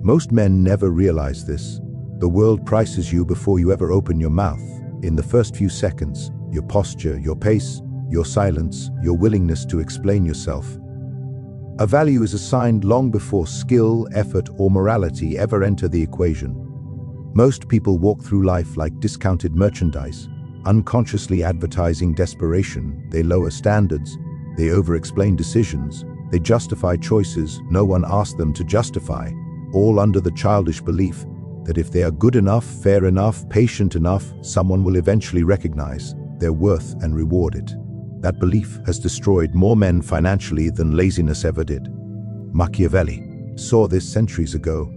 Most men never realize this. The world prices you before you ever open your mouth. In the first few seconds, your posture, your pace, your silence, your willingness to explain yourself. A value is assigned long before skill, effort, or morality ever enter the equation. Most people walk through life like discounted merchandise, unconsciously advertising desperation. They lower standards, they over-explain decisions, they justify choices no one asked them to justify, all under the childish belief that if they are good enough, fair enough, patient enough, someone will eventually recognize their worth and reward it. That belief has destroyed more men financially than laziness ever did. Machiavelli saw this centuries ago.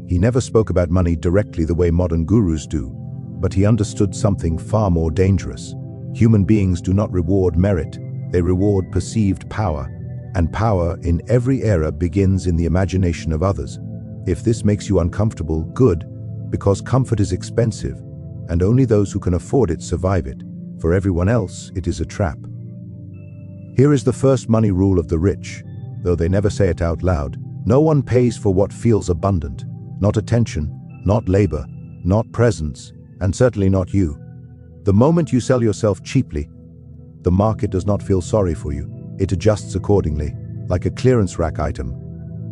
He never spoke about money directly the way modern gurus do, but he understood something far more dangerous. Human beings do not reward merit, they reward perceived power, and power in every era begins in the imagination of others. If this makes you uncomfortable, good, because comfort is expensive, and only those who can afford it survive it. For everyone else, it is a trap. Here is the first money rule of the rich, though they never say it out loud. No one pays for what feels abundant. Not attention, not labor, not presence, and certainly not you. The moment you sell yourself cheaply, the market does not feel sorry for you. It adjusts accordingly, like a clearance rack item.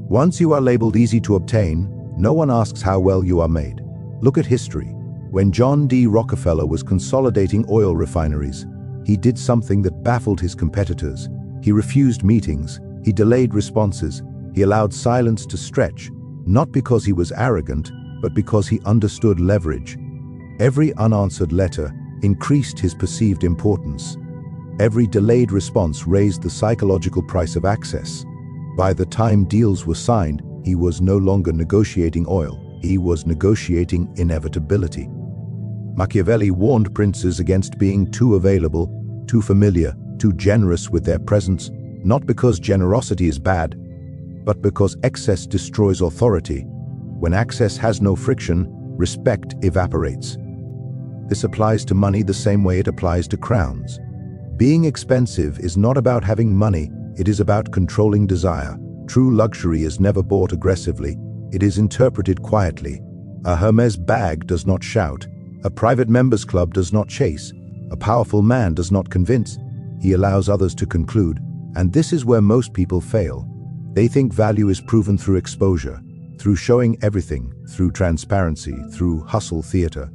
Once you are labeled easy to obtain, no one asks how well you are made. Look at history. When John D. Rockefeller was consolidating oil refineries, he did something that baffled his competitors. He refused meetings, he delayed responses, he allowed silence to stretch, not because he was arrogant, but because he understood leverage. Every unanswered letter increased his perceived importance. Every delayed response raised the psychological price of access. By the time deals were signed, he was no longer negotiating oil, he was negotiating inevitability. Machiavelli warned princes against being too available, too familiar, too generous with their presence, not because generosity is bad, but because excess destroys authority. When access has no friction, respect evaporates. This applies to money the same way it applies to crowns. Being expensive is not about having money, it is about controlling desire. True luxury is never bought aggressively, it is interpreted quietly. A Hermes bag does not shout, a private members club does not chase, a powerful man does not convince, he allows others to conclude. And this is where most people fail. They think value is proven through exposure, through showing everything, through transparency, through hustle theater.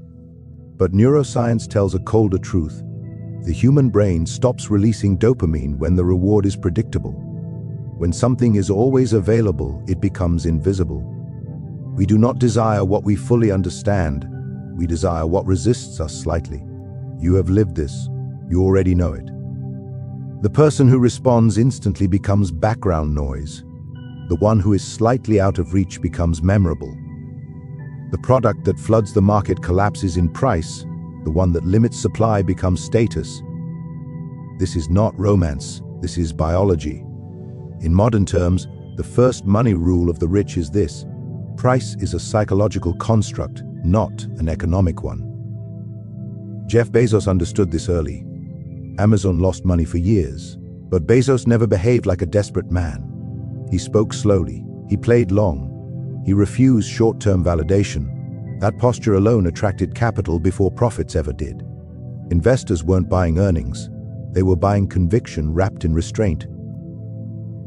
But neuroscience tells a colder truth. The human brain stops releasing dopamine when the reward is predictable. When something is always available, it becomes invisible. We do not desire what we fully understand. We desire what resists us slightly. You have lived this. You already know it. The person who responds instantly becomes background noise. The one who is slightly out of reach becomes memorable. The product that floods the market collapses in price. The one that limits supply becomes status. This is not romance, this is biology. In modern terms, the first money rule of the rich is this: price is a psychological construct, not an economic one. Jeff Bezos understood this early. Amazon lost money for years, but Bezos never behaved like a desperate man. He spoke slowly, he played long, he refused short-term validation. That posture alone attracted capital before profits ever did. Investors weren't buying earnings, they were buying conviction wrapped in restraint.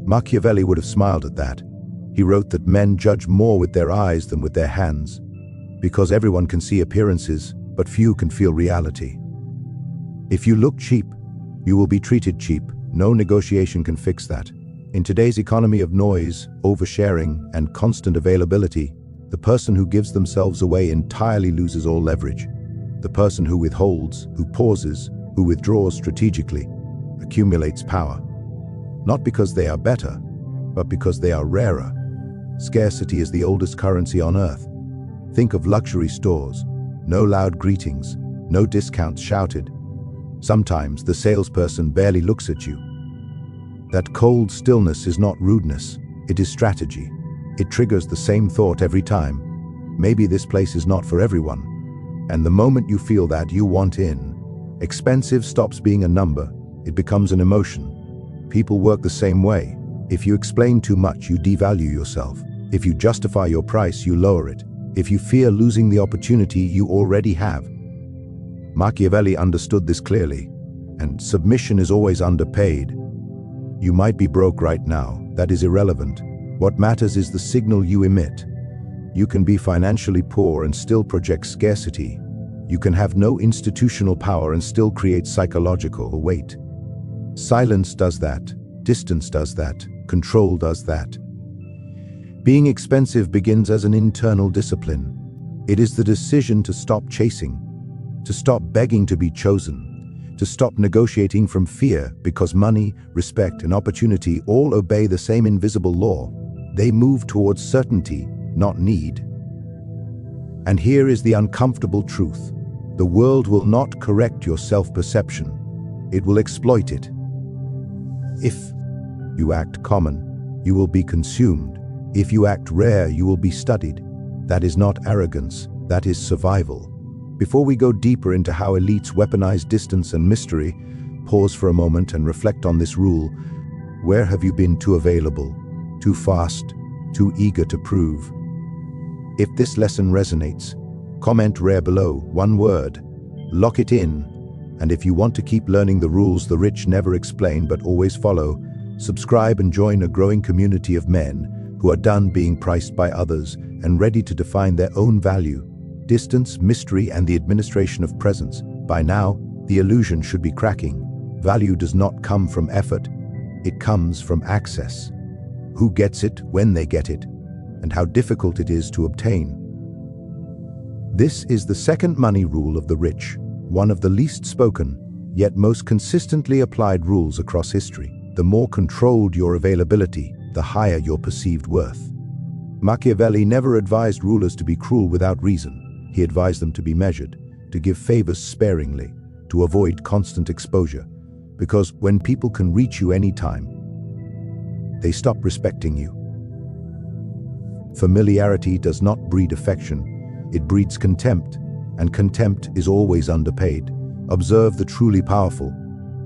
Machiavelli would have smiled at that. He wrote that men judge more with their eyes than with their hands, because everyone can see appearances, but few can feel reality. If you look cheap, you will be treated cheap. No negotiation can fix that. In today's economy of noise, oversharing, and constant availability, the person who gives themselves away entirely loses all leverage. The person who withholds, who pauses, who withdraws strategically, accumulates power. Not because they are better, but because they are rarer. Scarcity is the oldest currency on earth. Think of luxury stores. No loud greetings, no discounts shouted. Sometimes the salesperson barely looks at you. That cold stillness is not rudeness, it is strategy. It triggers the same thought every time. Maybe this place is not for everyone. And the moment you feel that, you want in. Expensive stops being a number, it becomes an emotion. People work the same way. If you explain too much, you devalue yourself. If you justify your price, you lower it. If you fear losing the opportunity you already have. Machiavelli understood this clearly, and submission is always underpaid. You might be broke right now. That is irrelevant. What matters is the signal you emit. You can be financially poor and still project scarcity. You can have no institutional power and still create psychological weight. Silence does that. Distance does that. Control does that. Being expensive begins as an internal discipline. It is the decision to stop chasing, to stop begging to be chosen, to stop negotiating from fear, because money, respect, and opportunity all obey the same invisible law. They move towards certainty, not need. And here is the uncomfortable truth. The world will not correct your self-perception. It will exploit it. If you act common, you will be consumed. If you act rare, you will be studied. That is not arrogance, that is survival. Before we go deeper into how elites weaponize distance and mystery, pause for a moment and reflect on this rule. Where have you been too available, too fast, too eager to prove? If this lesson resonates, comment rare below, one word. Lock it in. And if you want to keep learning the rules the rich never explain but always follow, subscribe and join a growing community of men who are done being priced by others and ready to define their own value. Distance, mystery, and the administration of presence. By now, the illusion should be cracking. Value does not come from effort. It comes from access. Who gets it, when they get it, and how difficult it is to obtain. This is the second money rule of the rich, one of the least spoken, yet most consistently applied rules across history. The more controlled your availability, the higher your perceived worth. Machiavelli never advised rulers to be cruel without reason. He advised them to be measured, to give favors sparingly, to avoid constant exposure, because when people can reach you anytime, they stop respecting you. Familiarity does not breed affection, it breeds contempt, and contempt is always underpaid. Observe the truly powerful,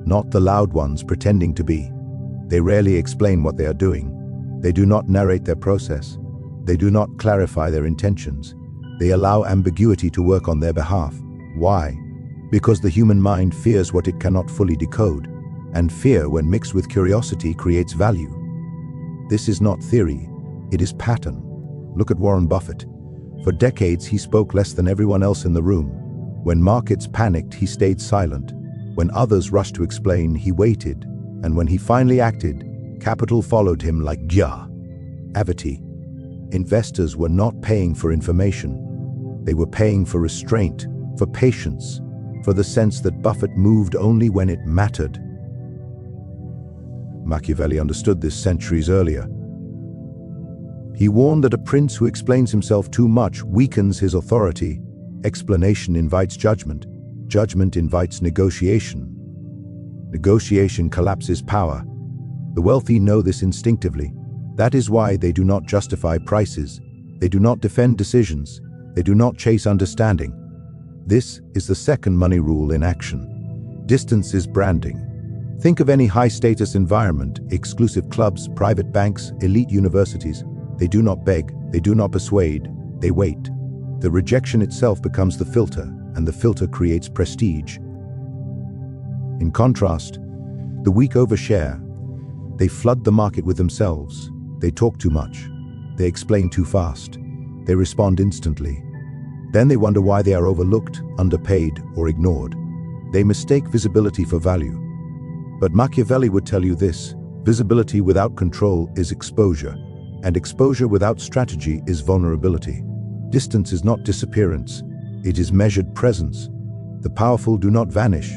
not the loud ones pretending to be. They rarely explain what they are doing. They do not narrate their process. They do not clarify their intentions. They allow ambiguity to work on their behalf. Why? Because the human mind fears what it cannot fully decode, and fear, when mixed with curiosity, creates value. This is not theory, it is pattern. Look at Warren Buffett. For decades, he spoke less than everyone else in the room. When markets panicked, he stayed silent. When others rushed to explain, he waited. And when he finally acted, capital followed him like gravity. Investors were not paying for information. They were paying for restraint, for patience, for the sense that Buffett moved only when it mattered. Machiavelli understood this centuries earlier. He warned that a prince who explains himself too much weakens his authority. Explanation invites judgment. Judgment invites negotiation. Negotiation collapses power. The wealthy know this instinctively. That is why they do not justify prices. They do not defend decisions. They do not chase understanding. This is the second money rule in action. Distance is branding. Think of any high-status environment, exclusive clubs, private banks, elite universities. They do not beg, they do not persuade, they wait. The rejection itself becomes the filter, and the filter creates prestige. In contrast, the weak overshare. They flood the market with themselves. They talk too much. They explain too fast. They respond instantly. Then they wonder why they are overlooked, underpaid, or ignored. They mistake visibility for value. But Machiavelli would tell you this: visibility without control is exposure, and exposure without strategy is vulnerability. Distance is not disappearance. It is measured presence. The powerful do not vanish.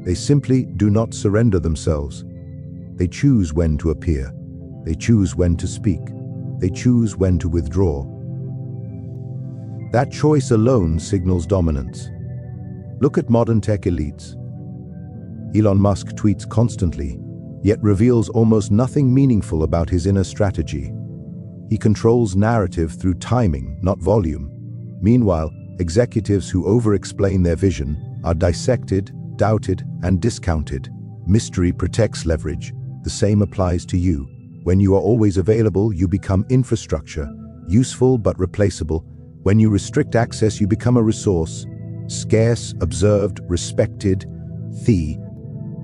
They simply do not surrender themselves. They choose when to appear. They choose when to speak. They choose when to withdraw. That choice alone signals dominance. Look at modern tech elites. Elon Musk tweets constantly, yet reveals almost nothing meaningful about his inner strategy. He controls narrative through timing, not volume. Meanwhile, executives who over-explain their vision are dissected, doubted, and discounted. Mystery protects leverage. The same applies to you. When you are always available, you become infrastructure. useful but replaceable. When you restrict access, you become a resource. Scarce, observed, respected.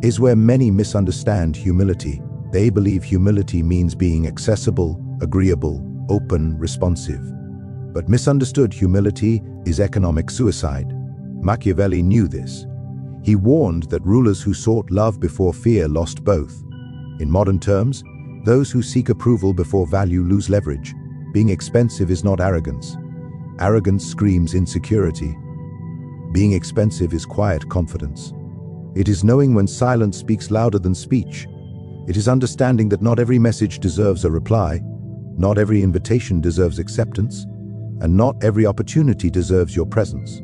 Is where many misunderstand humility. They believe humility means being accessible, agreeable, open, responsive. But misunderstood humility is economic suicide. Machiavelli knew this. He warned that rulers who sought love before fear lost both. In modern terms, those who seek approval before value lose leverage. Being expensive is not arrogance. Arrogance screams insecurity. Being expensive is quiet confidence. It is knowing when silence speaks louder than speech. It is understanding that not every message deserves a reply, not every invitation deserves acceptance, and not every opportunity deserves your presence.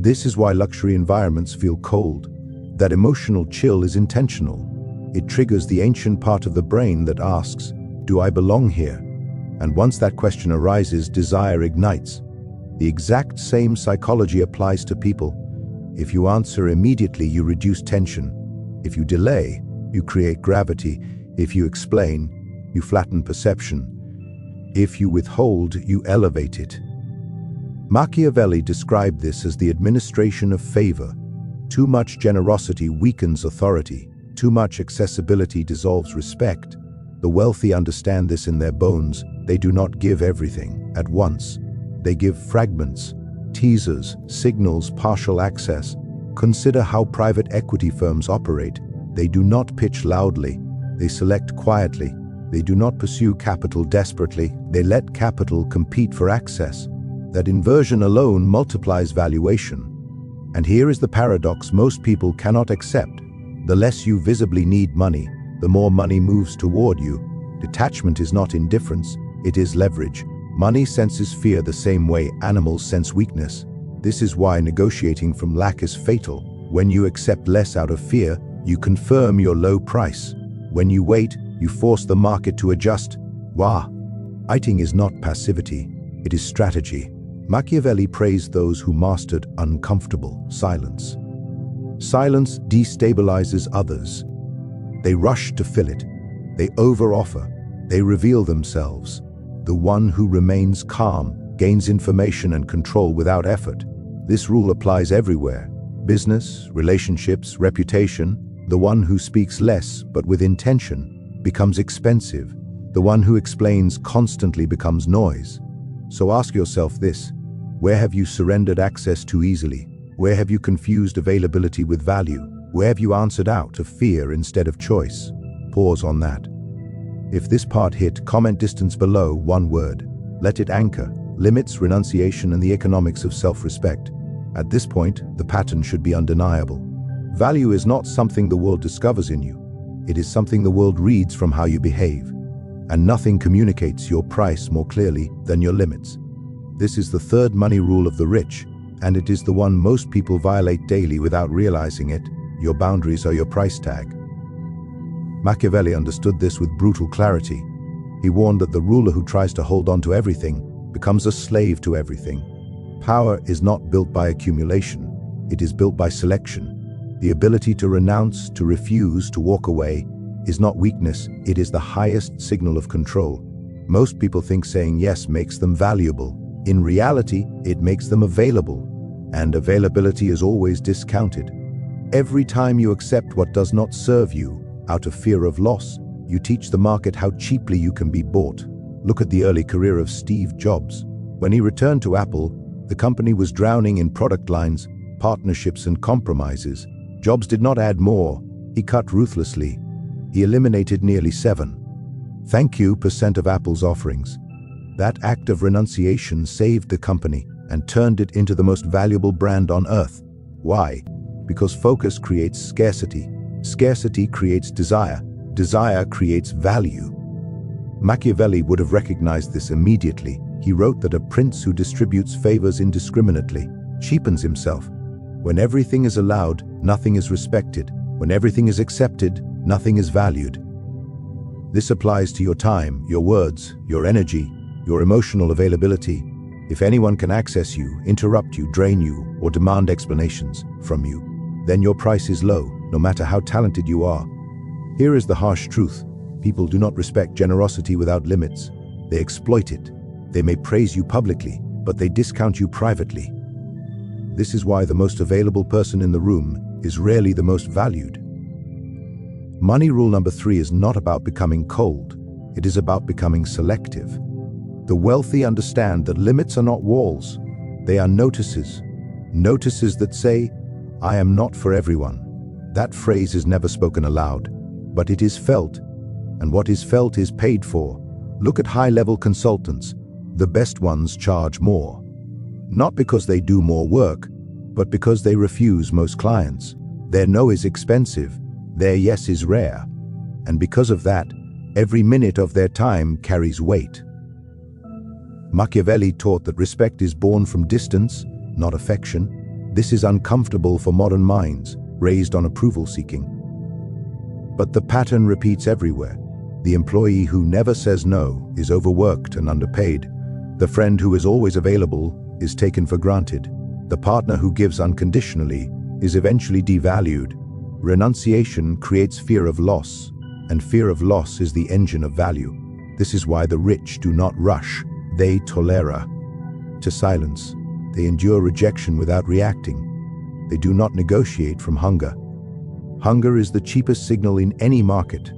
This is why luxury environments feel cold. That emotional chill is intentional. It triggers the ancient part of the brain that asks, "Do I belong here?" And once that question arises, desire ignites. The exact same psychology applies to people. If you answer immediately, you reduce tension. If you delay, you create gravity. If you explain, you flatten perception. If you withhold, you elevate it. Machiavelli described this as the administration of favor. Too much generosity weakens authority. Too much accessibility dissolves respect. The wealthy understand this in their bones. They do not give everything at once. They give fragments, teasers, signals, partial access. Consider how private equity firms operate. They do not pitch loudly. They select quietly. They do not pursue capital desperately. They let capital compete for access. That inversion alone multiplies valuation. And here is the paradox most people cannot accept. The less you visibly need money, the more money moves toward you. Detachment is not indifference, it is leverage. Money senses fear the same way animals sense weakness. This is why negotiating from lack is fatal. When you accept less out of fear, you confirm your low price. When you wait, you force the market to adjust. Waiting is not passivity, it is strategy. Machiavelli praised those who mastered uncomfortable silence. Silence destabilizes others. They rush to fill it. They overoffer. They reveal themselves. The one who remains calm gains information and control without effort. This rule applies everywhere. Business, relationships, reputation. The one who speaks less but with intention becomes expensive. The one who explains constantly becomes noise. So ask yourself this: where have you surrendered access too easily? Where have you confused availability with value? Where have you answered out of fear instead of choice? Pause on that. If this part hit, comment distance below, one word. Let it anchor. Limits, renunciation, and the economics of self-respect. At this point, the pattern should be undeniable. Value is not something the world discovers in you. It is something the world reads from how you behave. And nothing communicates your price more clearly than your limits. This is the third money rule of the rich, and it is the one most people violate daily without realizing it. Your boundaries are your price tag. Machiavelli understood this with brutal clarity. He warned that the ruler who tries to hold on to everything becomes a slave to everything. Power is not built by accumulation, it is built by selection. The ability to renounce, to refuse, to walk away is not weakness, it is the highest signal of control. Most people think saying yes makes them valuable. In reality, it makes them available, and availability is always discounted. Every time you accept what does not serve you, out of fear of loss, you teach the market how cheaply you can be bought. Look at the early career of Steve Jobs. When he returned to Apple, the company was drowning in product lines, partnerships, and compromises. Jobs did not add more, he cut ruthlessly. He eliminated nearly 7% of Apple's offerings. That act of renunciation saved the company and turned it into the most valuable brand on earth. Why? Because focus creates scarcity. Scarcity creates desire. Desire creates value. Machiavelli would have recognized this immediately. He wrote that a prince who distributes favors indiscriminately cheapens himself. When everything is allowed, nothing is respected. When everything is accepted, nothing is valued. This applies to your time, your words, your energy, your emotional availability. If anyone can access you, interrupt you, drain you, or demand explanations from you, then your price is low, no matter how talented you are. Here is the harsh truth. People do not respect generosity without limits. They exploit it. They may praise you publicly, but they discount you privately. This is why the most available person in the room is rarely the most valued. Money rule number 3 is not about becoming cold. It is about becoming selective. The wealthy understand that limits are not walls. They are notices. Notices that say, "I am not for everyone." That phrase is never spoken aloud, but it is felt, and what is felt is paid for. Look at high-level consultants. The best ones charge more. Not because they do more work, but because they refuse most clients. Their no is expensive, their yes is rare, and because of that, every minute of their time carries weight. Machiavelli taught that respect is born from distance, not affection. This is uncomfortable for modern minds, raised on approval-seeking. But the pattern repeats everywhere. The employee who never says no is overworked and underpaid. The friend who is always available is taken for granted. The partner who gives unconditionally is eventually devalued. Renunciation creates fear of loss, and fear of loss is the engine of value. This is why the rich do not rush, they tolera. To silence, they endure rejection without reacting. They do not negotiate from hunger. Hunger is the cheapest signal in any market.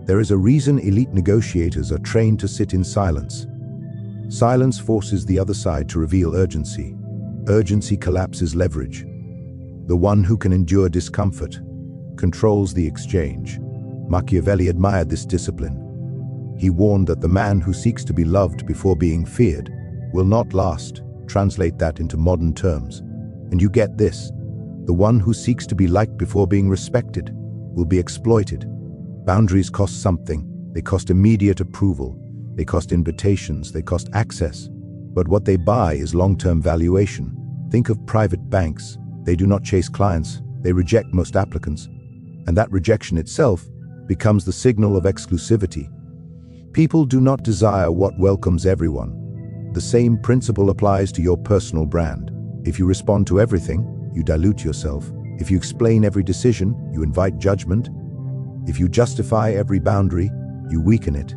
There is a reason elite negotiators are trained to sit in silence. Silence forces the other side to reveal urgency. Urgency collapses leverage. The one who can endure discomfort controls the exchange. Machiavelli admired this discipline. He warned that the man who seeks to be loved before being feared will not last. Translate that into modern terms, and you get this. The one who seeks to be liked before being respected will be exploited. Boundaries cost something. They cost immediate approval. They cost invitations. They cost access. But what they buy is long-term valuation. Think of private banks. They do not chase clients. They reject most applicants. And that rejection itself becomes the signal of exclusivity. People do not desire what welcomes everyone. The same principle applies to your personal brand. If you respond to everything, you dilute yourself. If you explain every decision, you invite judgment. If you justify every boundary, you weaken it.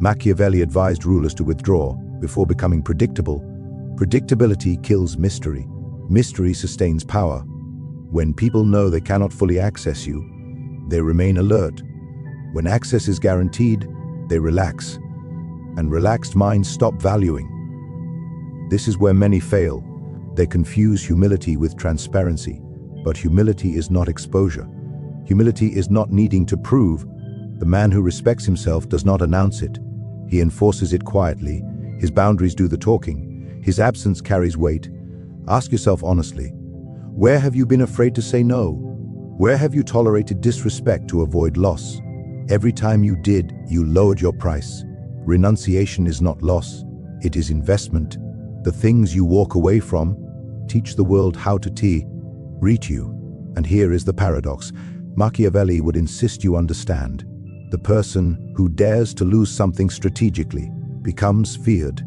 Machiavelli advised rulers to withdraw before becoming predictable. Predictability kills mystery. Mystery sustains power. When people know they cannot fully access you, they remain alert. When access is guaranteed, they relax. And relaxed minds stop valuing. This is where many fail. They confuse humility with transparency. But humility is not exposure. Humility is not needing to prove. The man who respects himself does not announce it. He enforces it quietly. His boundaries do the talking. His absence carries weight. Ask yourself honestly, where have you been afraid to say no? Where have you tolerated disrespect to avoid loss? Every time you did, you lowered your price. Renunciation is not loss, it is investment. The things you walk away from teach the world how to reach you. And here is the paradox. Machiavelli would insist you understand. The person who dares to lose something strategically becomes feared,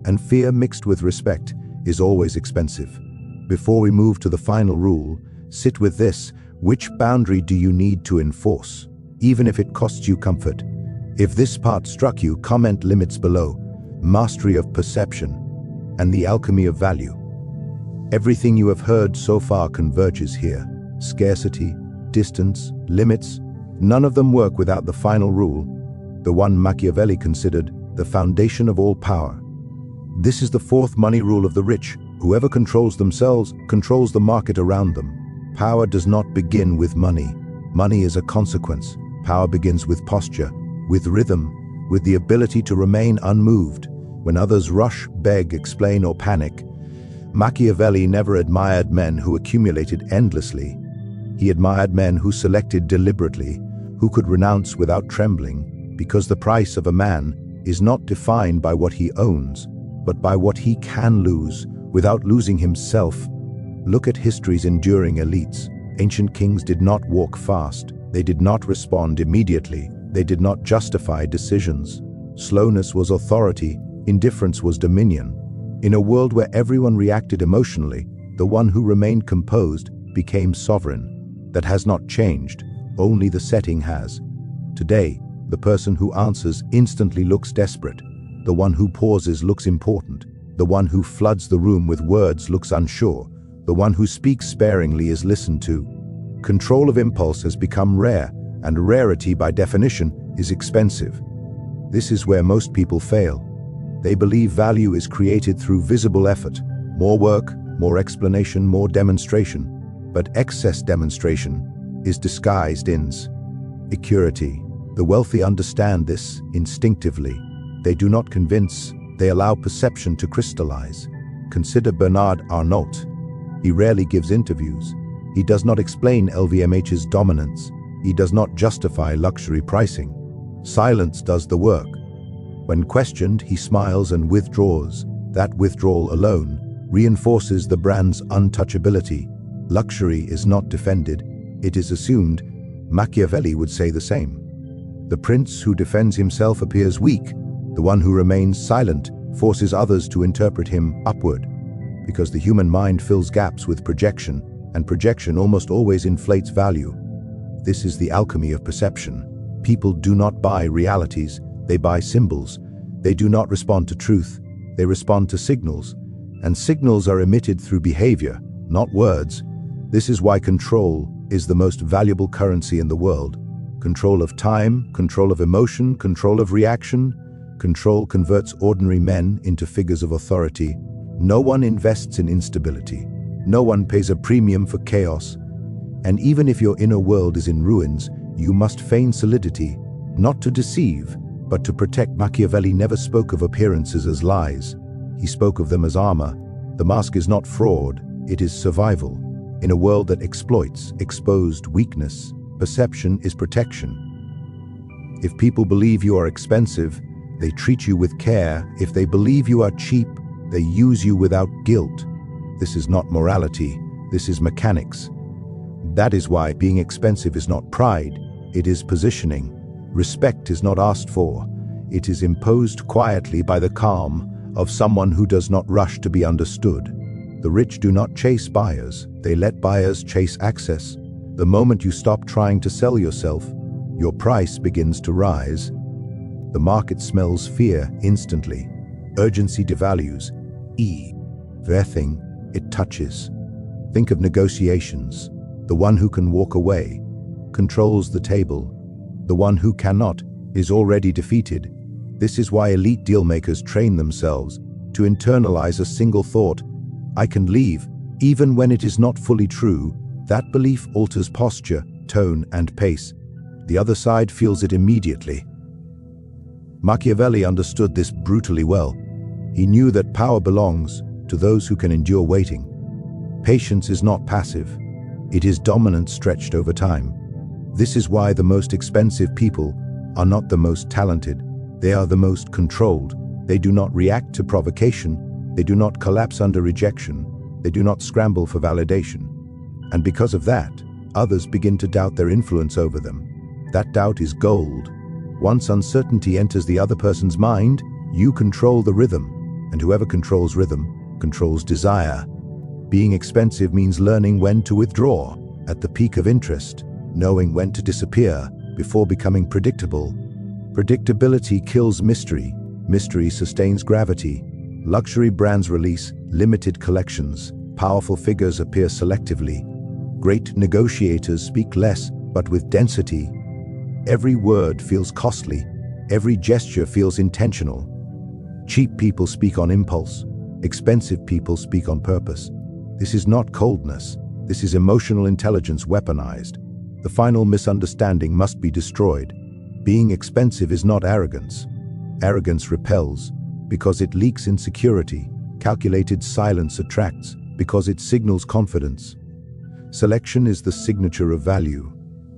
and fear mixed with respect is always expensive. Before we move to the final rule, sit with this. Which boundary do you need to enforce, even if it costs you comfort? If this part struck you, comment limits below. Mastery of perception and the alchemy of value. Everything you have heard so far converges here. Scarcity, distance, limits, none of them work without the final rule, the one Machiavelli considered the foundation of all power. This is the fourth money rule of the rich. Whoever controls themselves controls the market around them. Power does not begin with money. Money is a consequence. Power begins with posture, with rhythm, with the ability to remain unmoved when others rush, beg, explain, or panic. Machiavelli never admired men who accumulated endlessly. He admired men who selected deliberately, who could renounce without trembling, because the price of a man is not defined by what he owns, but by what he can lose without losing himself. Look at history's enduring elites. Ancient kings did not walk fast. They did not respond immediately. They did not justify decisions. Slowness was authority. Indifference was dominion. In a world where everyone reacted emotionally, the one who remained composed became sovereign. That has not changed. Only the setting has. Today, the person who answers instantly looks desperate. The one who pauses looks important. The one who floods the room with words looks unsure. The one who speaks sparingly is listened to. Control of impulse has become rare, and rarity by definition is expensive. This is where most people fail. They believe value is created through visible effort. More work, more explanation, more demonstration. But excess demonstration is disguised in security. The wealthy understand this instinctively. They do not convince, they allow perception to crystallize. Consider Bernard Arnault. He rarely gives interviews. He does not explain LVMH's dominance. He does not justify luxury pricing. Silence does the work. When questioned, he smiles and withdraws. That withdrawal alone reinforces the brand's untouchability. Luxury is not defended, it is assumed. Machiavelli would say the same. The prince who defends himself appears weak. The one who remains silent forces others to interpret him upward. Because the human mind fills gaps with projection, and projection almost always inflates value. This is the alchemy of perception. People do not buy realities, they buy symbols. They do not respond to truth, they respond to signals. And signals are emitted through behavior, not words. This is why control is the most valuable currency in the world. Control of time, control of emotion, control of reaction. Control converts ordinary men into figures of authority. No one invests in instability. No one pays a premium for chaos. And even if your inner world is in ruins, you must feign solidity, not to deceive, but to protect. Machiavelli never spoke of appearances as lies. He spoke of them as armor. The mask is not fraud, it is survival. In a world that exploits exposed weakness, perception is protection. If people believe you are expensive, they treat you with care. If they believe you are cheap, they use you without guilt. This is not morality, this is mechanics. That is why being expensive is not pride, it is positioning. Respect is not asked for, it is imposed quietly by the calm of someone who does not rush to be understood. The rich do not chase buyers, they let buyers chase access. The moment you stop trying to sell yourself, your price begins to rise. The market smells fear instantly. Urgency devalues everything it touches. Think of negotiations. The one who can walk away controls the table. The one who cannot is already defeated. This is why elite dealmakers train themselves to internalize a single thought: I can leave, even when it is not fully true. That belief alters posture, tone, and pace. The other side feels it immediately. Machiavelli understood this brutally well. He knew that power belongs to those who can endure waiting. Patience is not passive. It is dominance stretched over time. This is why the most expensive people are not the most talented. They are the most controlled. They do not react to provocation. They do not collapse under rejection. They do not scramble for validation. And because of that, others begin to doubt their influence over them. That doubt is gold. Once uncertainty enters the other person's mind, you control the rhythm. And whoever controls rhythm, controls desire. Being expensive means learning when to withdraw at the peak of interest, knowing when to disappear before becoming predictable. Predictability kills mystery. Mystery sustains gravity. Luxury brands release limited collections. Powerful figures appear selectively. Great negotiators speak less, but with density. Every word feels costly. Every gesture feels intentional. Cheap people speak on impulse. Expensive people speak on purpose. This is not coldness. This is emotional intelligence weaponized. The final misunderstanding must be destroyed. Being expensive is not arrogance. Arrogance repels because it leaks insecurity. Calculated silence attracts because it signals confidence. Selection is the signature of value.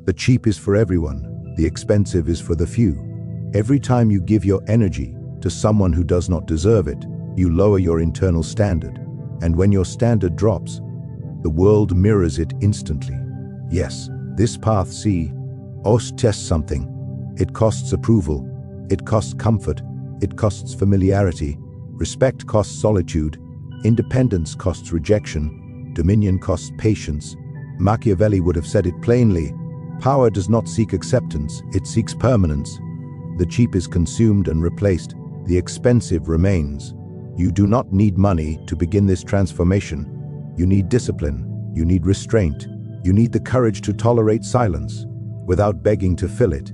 The cheap is for everyone. The expensive is for the few. Every time you give your energy to someone who does not deserve it, you lower your internal standard. And when your standard drops, the world mirrors it instantly. Yes, this path tests something. It costs approval. It costs comfort. It costs familiarity. Respect costs solitude. Independence costs rejection. Dominion costs patience. Machiavelli would have said it plainly. Power does not seek acceptance, it seeks permanence. The cheap is consumed and replaced. the expensive remains. You do not need money to begin this transformation. You need discipline. You need restraint. You need the courage to tolerate silence without begging to fill it.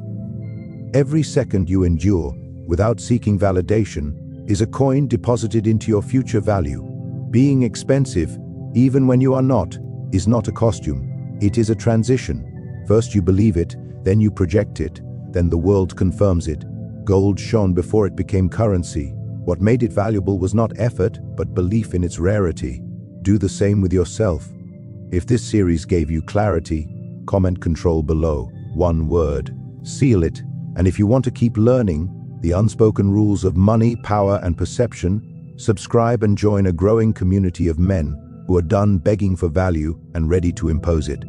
Every second you endure without seeking validation is a coin deposited into your future value. Being expensive, even when you are not, is not a costume. It is a transition. First you believe it, then you project it, then the world confirms it. Gold shone before it became currency. What made it valuable was not effort, but belief in its rarity. Do the same with yourself. If this series gave you clarity, comment control below. One word. Seal it. And if you want to keep learning the unspoken rules of money, power, and perception, subscribe and join a growing community of men who are done begging for value and ready to impose it.